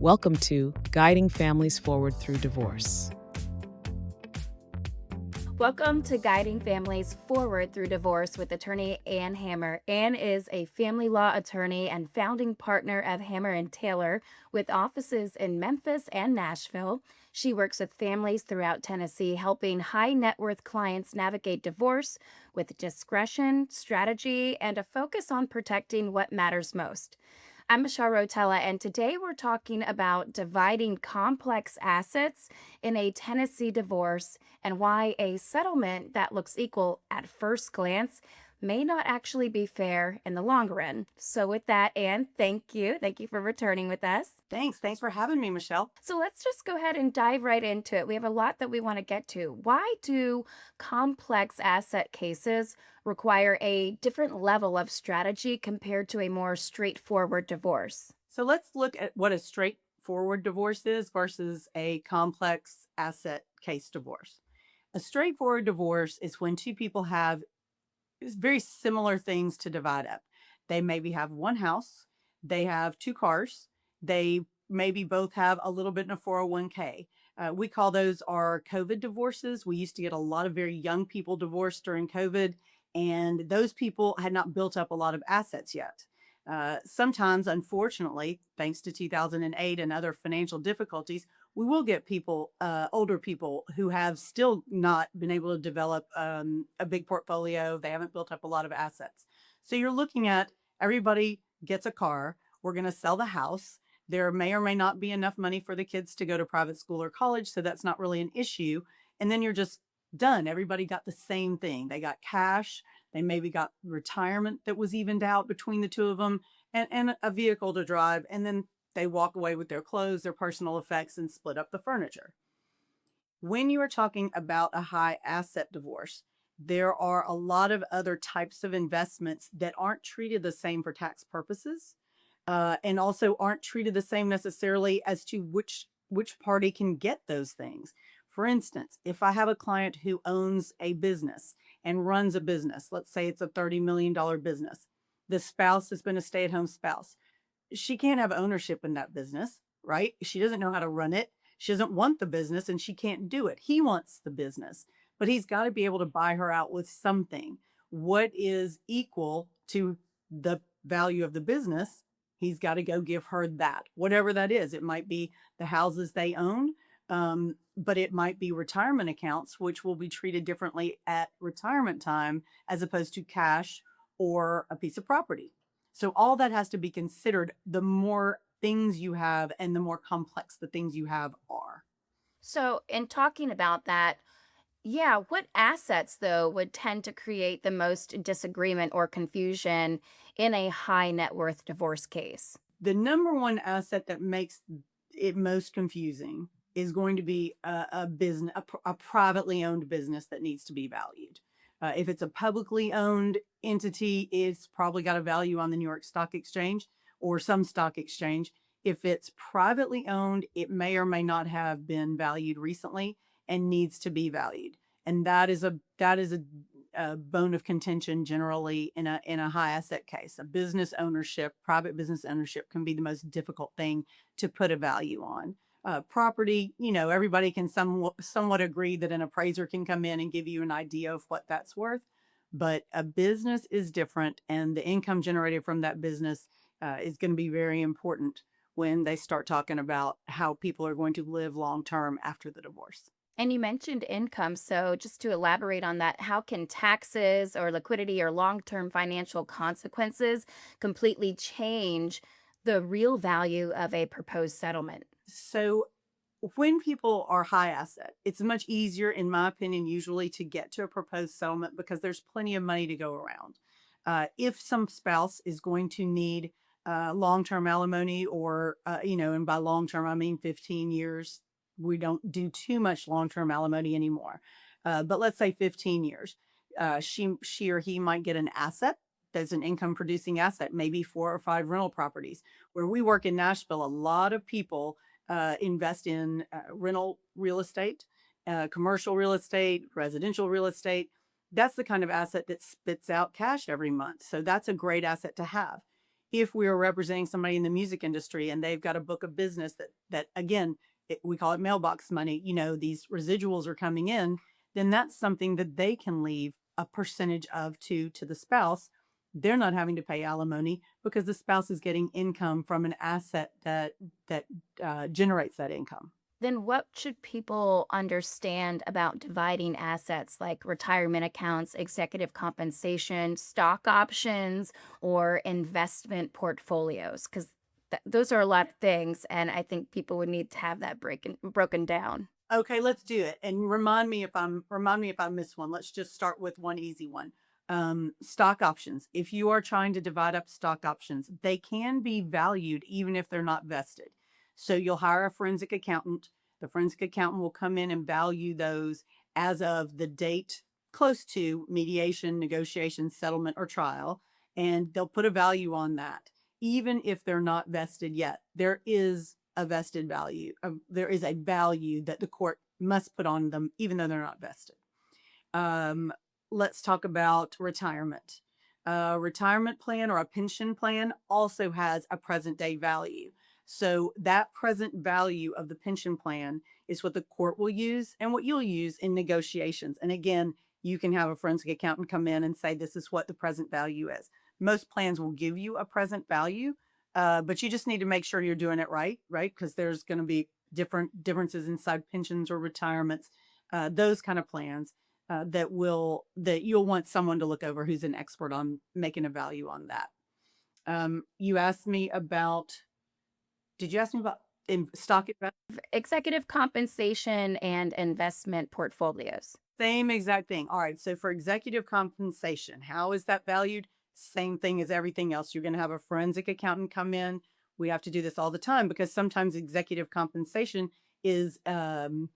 Welcome to Guiding Families Forward Through Divorce. Welcome to Guiding Families Forward Through Divorce with attorney Ann Hammer. Ann is a family law attorney and founding partner of Hammer and Taylor with offices in Memphis and Nashville. She works with families throughout Tennessee, helping high net worth clients navigate divorce with discretion, strategy, and a focus on protecting what matters most. I'm Michelle Rotella, and today we're talking about dividing complex assets in a Tennessee divorce and why a settlement that looks equal at first glance may not actually be fair in the long run. So with that, Anne, thank you. Thank you for returning with us. Thanks. Thanks for having me, Michelle. So let's just go ahead and dive right into it. We have a lot that we want to get to. Why do complex asset cases require a different level of strategy compared to a more straightforward divorce? So let's look at what a straightforward divorce is versus a complex asset case divorce. A straightforward divorce is when two people have very similar things to divide up. They maybe have one house, they have two cars, they maybe both have a little bit in a 401k. We call those our COVID divorces. We used to get a lot of very young people divorced during COVID, and those people had not built up a lot of assets yet. Sometimes, unfortunately, thanks to 2008 and other financial difficulties, we will get people, older people who have still not been able to develop a big portfolio. They haven't built up a lot of assets. So you're looking at everybody gets a car. We're going to sell the house. There may or may not be enough money for the kids to go to private school or college. So that's not really an issue. And then you're just done. Everybody got the same thing. They got cash. They maybe got retirement that was evened out between the two of them and a vehicle to drive. And then they walk away with their clothes, their personal effects, and split up the furniture. When you are talking about a high asset divorce, there are a lot of other types of investments that aren't treated the same for tax purposes, and also aren't treated the same necessarily as to which party can get those things. For instance, if I have a client who owns a business and runs a business, let's say it's a $30 million business, the spouse has been a stay-at-home spouse. She can't have ownership in that business, right? She doesn't know how to run it. She doesn't want the business and she can't do it. He wants the business, but he's got to be able to buy her out with something. What is equal to the value of the business? He's got to go give her that, whatever that is. It might be the houses they own, but it might be retirement accounts, which will be treated differently at retirement time as opposed to cash or a piece of property. So all that has to be considered. The more things you have and the more complex the things you have are. So, in talking about that, yeah, what assets, though, would tend to create the most disagreement or confusion in a high net worth divorce case? The number one asset that makes it most confusing is going to be a business, a privately owned business that needs to be valued. If it's a publicly owned entity, it's probably got a value on the New York Stock Exchange or some stock exchange. If it's privately owned, it may or may not have been valued recently and needs to be valued. And that is a bone of contention generally in a high asset case. A business ownership, private business ownership can be the most difficult thing to put a value on. Property, everybody can somewhat agree that an appraiser can come in and give you an idea of what that's worth. But a business is different, and the income generated from that business is going to be very important when they start talking about how people are going to live long term after the divorce. And you mentioned income. So, just to elaborate on that, how can taxes or liquidity or long term financial consequences completely change the real value of a proposed settlement? So when people are high asset, it's much easier, in my opinion, usually to get to a proposed settlement because there's plenty of money to go around. If some spouse is going to need long-term alimony or, and by long-term, I mean 15 years, we don't do too much long-term alimony anymore. But let's say 15 years, she or he might get an asset that's an income producing asset, maybe 4 or 5 rental properties. Where we work in Nashville, a lot of people invest in rental real estate, commercial real estate, residential real estate. That's the kind of asset that spits out cash every month. So that's a great asset to have. If we are representing somebody in the music industry and they've got a book of business that again, we call it mailbox money, these residuals are coming in, then that's something that they can leave a percentage of to the spouse. They're not having to pay alimony because the spouse is getting income from an asset that generates that income. Then what should people understand about dividing assets like retirement accounts, executive compensation, stock options, or investment portfolios? Because those are a lot of things, and I think people would need to have that broken down. Okay, let's do it. And remind me if I miss one. Let's just start with one easy one. Stock options. If you are trying to divide up stock options, they can be valued even if they're not vested. So you'll hire a forensic accountant. The forensic accountant will come in and value those as of the date close to mediation, negotiation, settlement, or trial, and they'll put a value on that, even if they're not vested yet. There is a vested value. There is a value that the court must put on them, even though they're not vested. Um, let's talk about retirement. A retirement plan or a pension plan also has a present day value. So that present value of the pension plan is what the court will use and what you'll use in negotiations. And again, you can have a forensic accountant come in and say, this is what the present value is. Most plans will give you a present value, but you just need to make sure you're doing it right? Because there's going to be differences inside pensions or retirements, those kind of plans that you'll want someone to look over who's an expert on making a value on that. You asked me about, did you ask me about stock investment? Executive compensation and investment portfolios. Same exact thing. All right. So for executive compensation, how is that valued? Same thing as everything else. You're going to have a forensic accountant come in. We have to do this all the time because sometimes executive compensation is, there's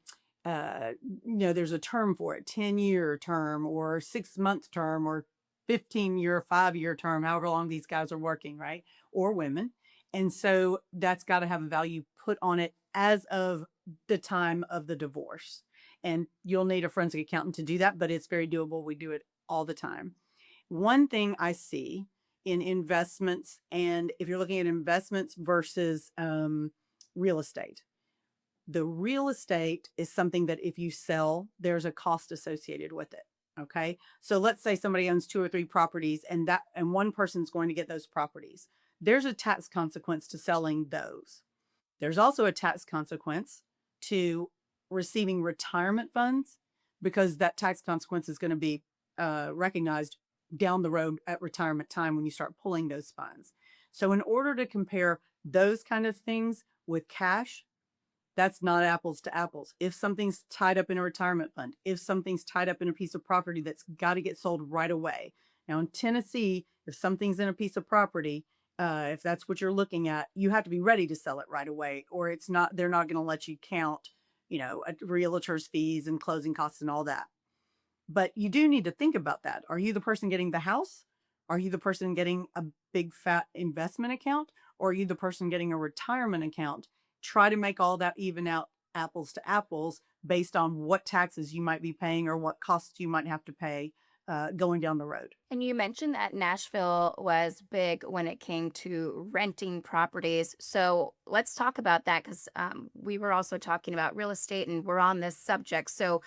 a term for it, 10-year term or 6-month term or 15-year, 5-year term, however long these guys are working, right? Or women. And so that's got to have a value put on it as of the time of the divorce. And you'll need a forensic accountant to do that, but it's very doable. We do it all the time. One thing I see in investments, and if you're looking at investments versus real estate, the real estate is something that if you sell, there's a cost associated with it. Okay. So let's say somebody owns 2 or 3 properties and one person's going to get those properties. There's a tax consequence to selling those. There's also a tax consequence to receiving retirement funds because that tax consequence is going to be recognized down the road at retirement time when you start pulling those funds. So in order to compare those kind of things with cash, that's not apples to apples. If something's tied up in a retirement fund, if something's tied up in a piece of property that's got to get sold right away. Now in Tennessee, if something's in a piece of property, if that's what you're looking at, you have to be ready to sell it right away, or they're not going to let you count, a realtor's fees and closing costs and all that. But you do need to think about that. Are you the person getting the house? Are you the person getting a big fat investment account? Or are you the person getting a retirement account? Try to make all that even out apples to apples based on what taxes you might be paying or what costs you might have to pay going down the road. And you mentioned that Nashville was big when it came to renting properties. So let's talk about that because we were also talking about real estate and we're on this subject. So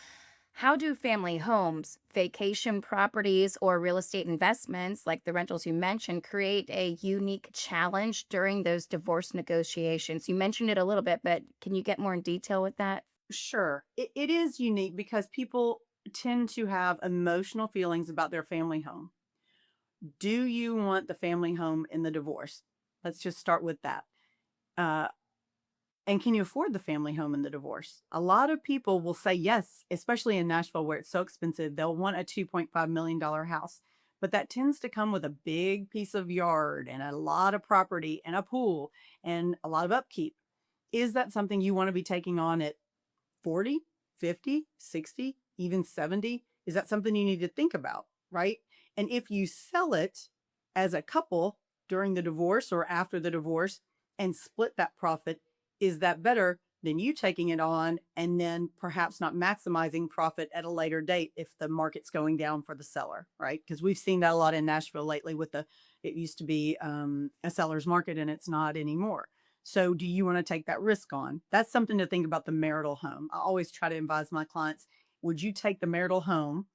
how do family homes, vacation properties, or real estate investments, like the rentals you mentioned, create a unique challenge during those divorce negotiations? You mentioned it a little bit, but can you get more in detail with that? Sure. It is unique because people tend to have emotional feelings about their family home. Do you want the family home in the divorce? Let's just start with that. And can you afford the family home in the divorce? A lot of people will say yes, especially in Nashville where it's so expensive. They'll want a $2.5 million house, but that tends to come with a big piece of yard and a lot of property and a pool and a lot of upkeep. Is that something you want to be taking on at 40, 50, 60, even 70? Is that something you need to think about, right? And if you sell it as a couple during the divorce or after the divorce and split that profit, is that better than you taking it on and then perhaps not maximizing profit at a later date if the market's going down for the seller, right? Because we've seen that a lot in Nashville lately with the It used to be a seller's market, and it's not anymore. So do you want to take that risk on? That's something to think about the marital home. I always try to advise my clients, would you take the marital home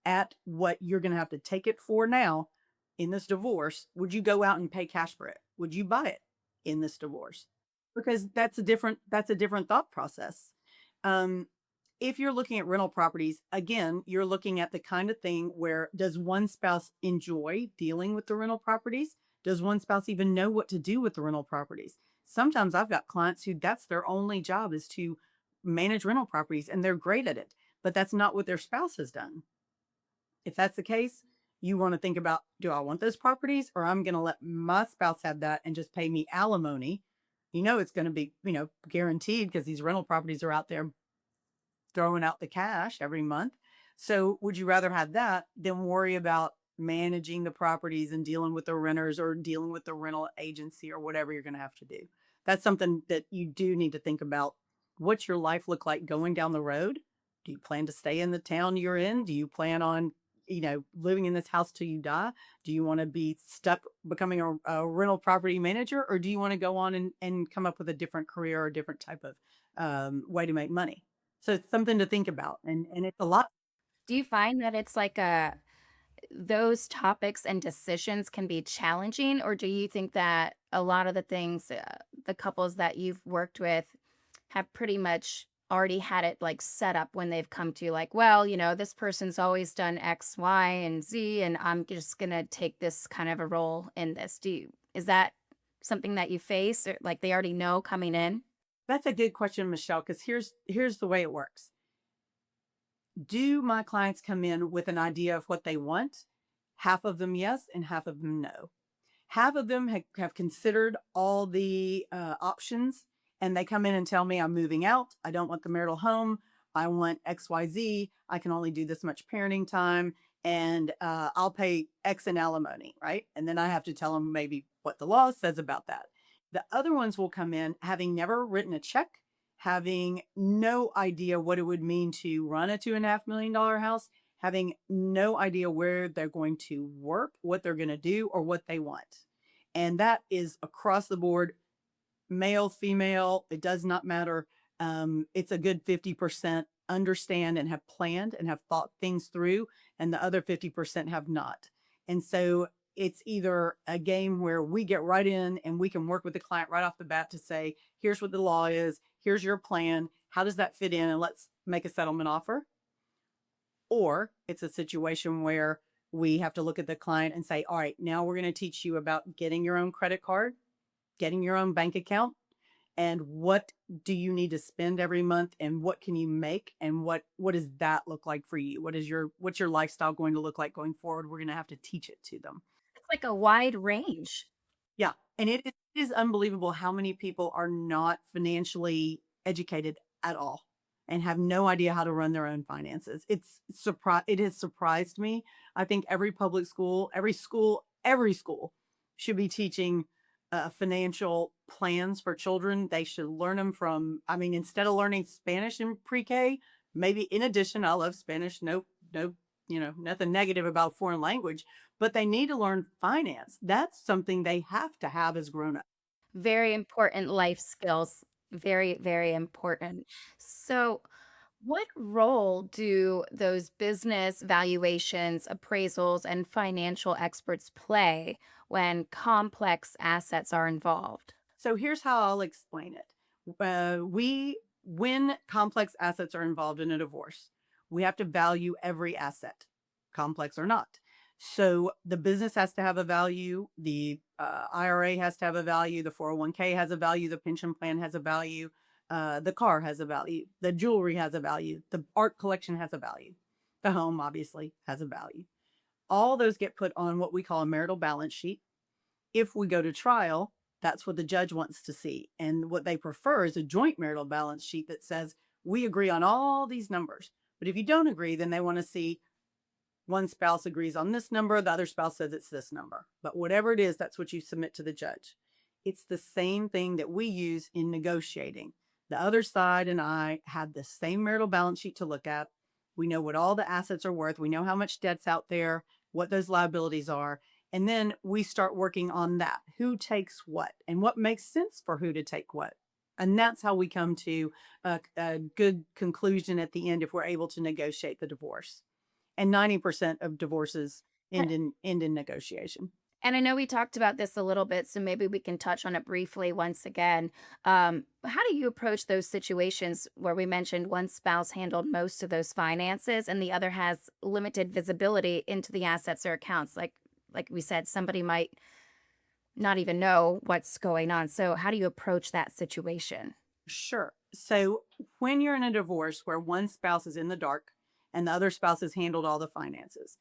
at what you're going to have to take it for now in this divorce? Would you go out and pay cash for it? Would you buy it in this divorce? Because that's a different thought process. Um, if you're looking at rental properties, again, you're looking at the kind of thing where, does one spouse enjoy dealing with the rental properties? Does one spouse even know what to do with the rental properties? Sometimes I've got clients who that's their only job, is to manage rental properties, and they're great at it, but that's not what their spouse has done. If that's the case, you want to think about, do I want those properties, or I'm going to let my spouse have that and just pay me alimony? It's going to be, guaranteed, because these rental properties are out there throwing out the cash every month. So would you rather have that than worry about managing the properties and dealing with the renters or dealing with the rental agency or whatever you're going to have to do? That's something that you do need to think about. What's your life look like going down the road? Do you plan to stay in the town you're in? Do you plan on, living in this house till you die? Do you want to be stuck becoming a rental property manager, or do you want to go on and come up with a different career or a different type of way to make money? So it's something to think about, and it's a lot. Do you find that it's like a those topics and decisions can be challenging, or do you think that a lot of the things, the couples that you've worked with have pretty much already had it like set up when they've come to you, like, well, this person's always done X, Y, and Z, and I'm just gonna take this kind of a role in this. Is that something that you face, or like they already know coming in? That's a good question, Michelle, because here's the way it works. Do my clients come in with an idea of what they want? Half of them yes, and half of them no. Half of them have considered all the options, and they come in and tell me, I'm moving out. I don't want the marital home. I want XYZ. I can only do this much parenting time, and I'll pay X in alimony, right? And then I have to tell them maybe what the law says about that. The other ones will come in having never written a check, having no idea what it would mean to run a $2.5 million house, having no idea where they're going to work, what they're going to do, or what they want. And that is across the board, male, female, it does not matter. It's a good 50% understand and have planned and have thought things through, and the other 50% have not. And so it's either a game where we get right in and we can work with the client right off the bat to say, here's what the law is, here's your plan, how does that fit in, and let's make a settlement offer. Or it's a situation where we have to look at the client and say, all right, now we're going to teach you about getting your own credit card, getting your own bank account, and what do you need to spend every month, and what can you make, and what does that look like for you? What's your lifestyle going to look like going forward? We're going to have to teach it to them. It's like a wide range. Yeah. And it is unbelievable how many people are not financially educated at all and have no idea how to run their own finances. It has surprised me. I think every public school, every school should be teaching financial plans for children. They should learn them from, I mean, instead of learning Spanish in pre-K, maybe in addition, I love Spanish. No, nothing negative about foreign language, but they need to learn finance. That's something they have to have as grown up. Very important life skills. Very, very important. So, what role do those business valuations, appraisals, and financial experts play when complex assets are involved? So here's how I'll explain it. When complex assets are involved in a divorce, we have to value every asset, complex or not. So the business has to have a value, the IRA has to have a value, the 401k has a value, the pension plan has a value, the car has a value, the jewelry has a value, the art collection has a value, the home obviously has a value. All those get put on what we call a marital balance sheet. If we go to trial, that's what the judge wants to see. And what they prefer is a joint marital balance sheet that says, we agree on all these numbers. But if you don't agree, then they want to see one spouse agrees on this number, the other spouse says it's this number. But whatever it is, that's what you submit to the judge. It's the same thing that we use in negotiating. The other side and I have the same marital balance sheet to look at. We know what all the assets are worth. We know how much debt's out there, what those liabilities are. And then we start working on that. Who takes what and what makes sense for who to take what. And that's how we come to a good conclusion at the end if we're able to negotiate the divorce. And 90% of divorces end in negotiation. And I know we talked about this a little bit, so maybe we can touch on it briefly once again. How do you approach those situations where we mentioned one spouse handled most of those finances and the other has limited visibility into the assets or accounts? Like we said, somebody might not even know what's going on. So how do you approach that situation? Sure. So when you're in a divorce where one spouse is in the dark and the other spouse has handled all the finances,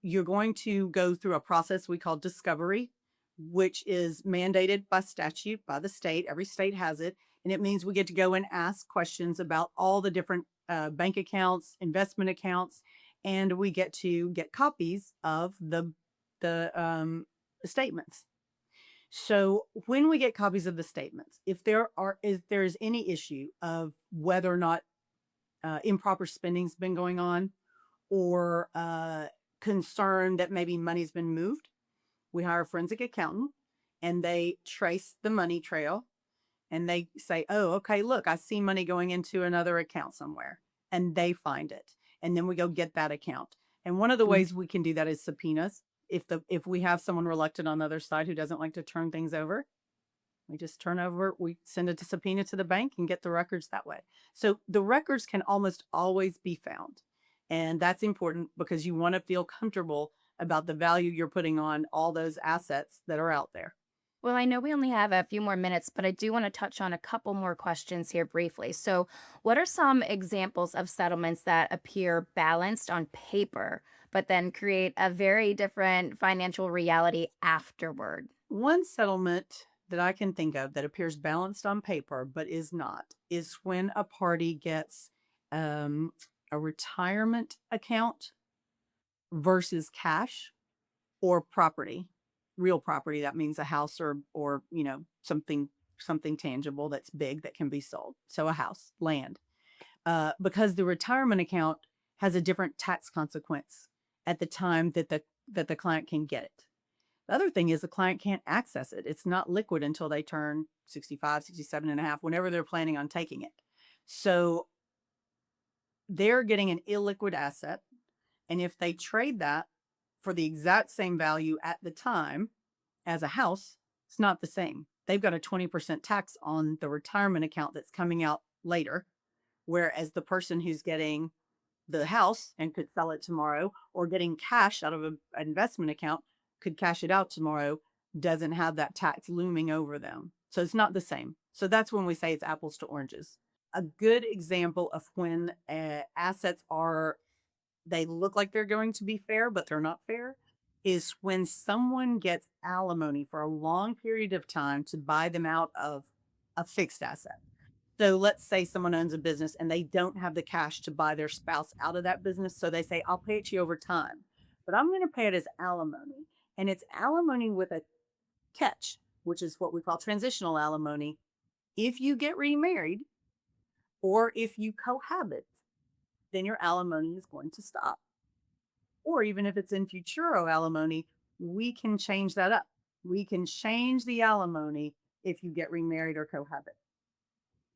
you're going to go through a process we call discovery, which is mandated by statute by the state. Every state has it. And it means we get to go and ask questions about all the different bank accounts, investment accounts, and we get to get copies of the statements. So when we get copies of the statements, if there is any issue of whether or not improper spending's been going on, or concern that maybe money's been moved, we hire a forensic accountant and they trace the money trail and they say, oh, okay, look, I see money going into another account somewhere, and they find it. And then we go get that account. And one of the ways we can do that is subpoenas. If we have someone reluctant on the other side who doesn't like to turn things over, we send it to subpoena to the bank and get the records that way. So the records can almost always be found. And that's important because you want to feel comfortable about the value you're putting on all those assets that are out there. Well, I know we only have a few more minutes, but I do want to touch on a couple more questions here briefly. So, what are some examples of settlements that appear balanced on paper, but then create a very different financial reality afterward? One settlement that I can think of that appears balanced on paper but is not is when a party gets a retirement account versus cash or property, real property. That means a house or something tangible that's big that can be sold. So a house, land, because the retirement account has a different tax consequence at the time that the client can get it. The other thing is the client can't access it. It's not liquid until they turn 65, 67 and a half, whenever they're planning on taking it. So they're getting an illiquid asset. And if they trade that for the exact same value at the time as a house, it's not the same. They've got a 20% tax on the retirement account that's coming out later, whereas the person who's getting the house and could sell it tomorrow, or getting cash out of an investment account, could cash it out tomorrow, doesn't have that tax looming over them. So it's not the same. So that's when we say it's apples to oranges. A good example of when assets they look like they're going to be fair, but they're not fair, is when someone gets alimony for a long period of time to buy them out of a fixed asset. So let's say someone owns a business and they don't have the cash to buy their spouse out of that business. So they say, I'll pay it to you over time, but I'm going to pay it as alimony. And it's alimony with a catch, which is what we call transitional alimony. If you get remarried or if you cohabit, then your alimony is going to stop. Or even if it's in futuro alimony, we can change that up. We can change the alimony if you get remarried or cohabit.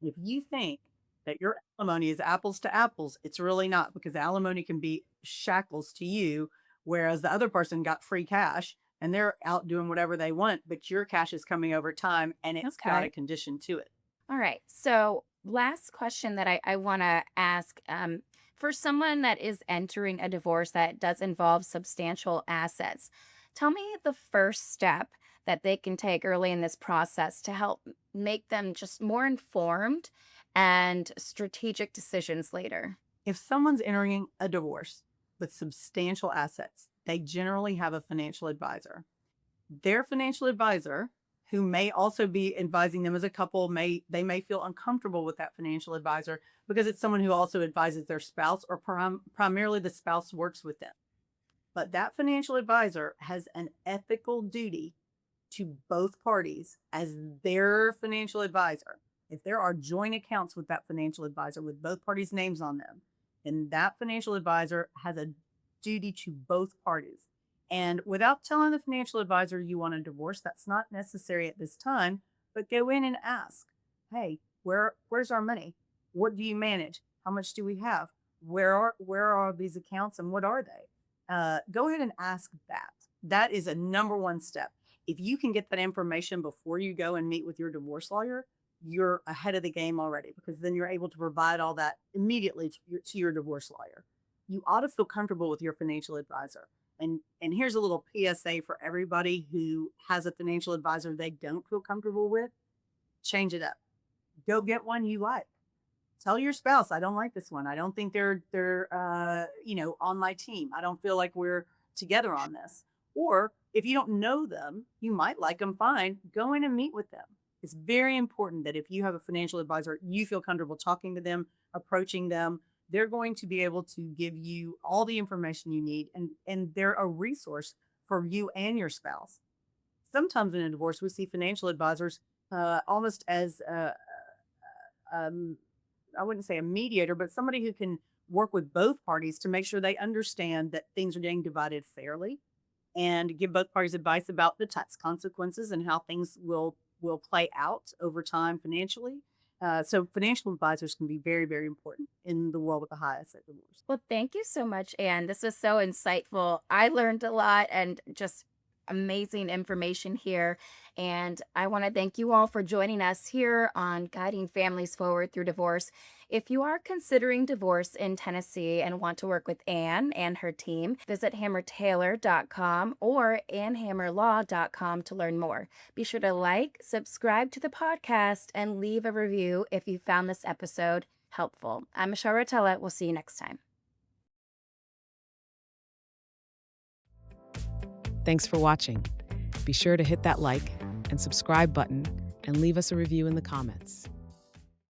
If you think that your alimony is apples to apples, it's really not, because alimony can be shackles to you, whereas the other person got free cash and they're out doing whatever they want, but your cash is coming over time and it's got a condition to it. All right. So, last question that I want to ask, for someone that is entering a divorce that does involve substantial assets, tell me the first step that they can take early in this process to help make them just more informed and strategic decisions later. If someone's entering a divorce with substantial assets, they generally have a financial advisor. Their financial advisor, who may also be advising them as a couple, may feel uncomfortable with that financial advisor because it's someone who also advises their spouse, or primarily the spouse works with them. But that financial advisor has an ethical duty to both parties as their financial advisor. If there are joint accounts with that financial advisor with both parties' names on them, then that financial advisor has a duty to both parties. And without telling the financial advisor you want a divorce, that's not necessary at this time, but go in and ask, hey, where's our money? What do you manage? How much do we have? Where are these accounts and what are they? Go ahead and ask that. That is a number one step. If you can get that information before you go and meet with your divorce lawyer, you're ahead of the game already, because then you're able to provide all that immediately to your divorce lawyer. You ought to feel comfortable with your financial advisor. And here's a little PSA for everybody who has a financial advisor they don't feel comfortable with. Change it up. Go get one you like. Tell your spouse, I don't like this one. I don't think they're on my team. I don't feel like we're together on this. Or if you don't know them, you might like them fine. Go in and meet with them. It's very important that if you have a financial advisor, you feel comfortable talking to them, approaching them. They're going to be able to give you all the information you need, and they're a resource for you and your spouse. Sometimes in a divorce, we see financial advisors almost as um, I wouldn't say a mediator, but somebody who can work with both parties to make sure they understand that things are getting divided fairly, and give both parties advice about the tax consequences and how things will play out over time financially. So financial advisors can be very, very important in the world with a high asset divorce. Well, thank you so much, Anne. This was so insightful. I learned a lot and just amazing information here. And I want to thank you all for joining us here on Guiding Families Forward Through Divorce. If you are considering divorce in Tennessee and want to work with Anne and her team, visit hammertaylor.com or annehammerlaw.com to learn more. Be sure to like, subscribe to the podcast, and leave a review if you found this episode helpful. I'm Michelle Rotella. We'll see you next time. Thanks for watching. Be sure to hit that like and subscribe button and leave us a review in the comments.